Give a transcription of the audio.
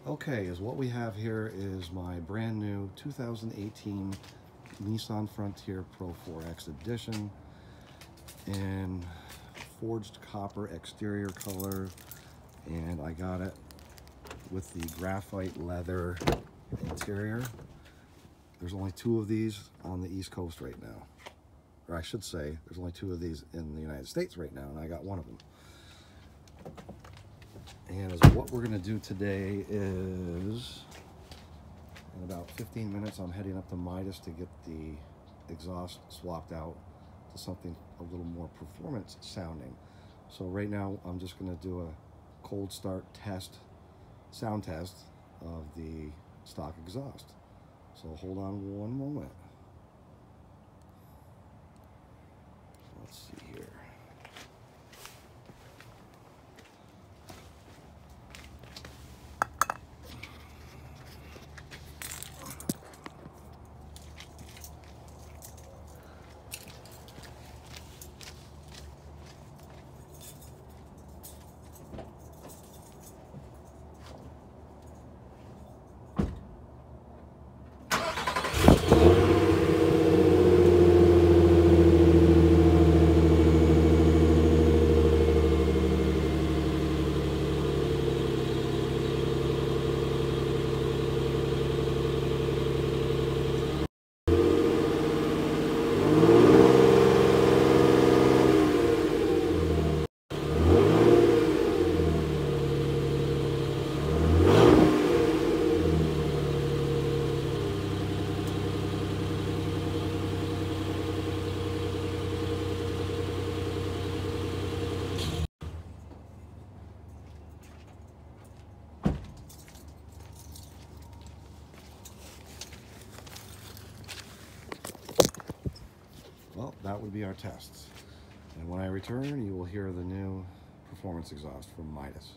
Okay, is what we have here is my brand new 2018 Nissan Frontier Pro 4X edition in forged copper exterior color, and I got it with the graphite leather interior. There's only 2 of these on the East Coast right now, or I should say there's only 2 of these in the United States right now, and I got one of them. And what we're going to do today is, in about 15 minutes, I'm heading up to Midas to get the exhaust swapped out to something a little more performance sounding. So right now, I'm just going to do a cold start test, sound test of the stock exhaust. So hold on one moment. Let's see here. Well, that would be our tests. And when I return, you will hear the new performance exhaust from Midas.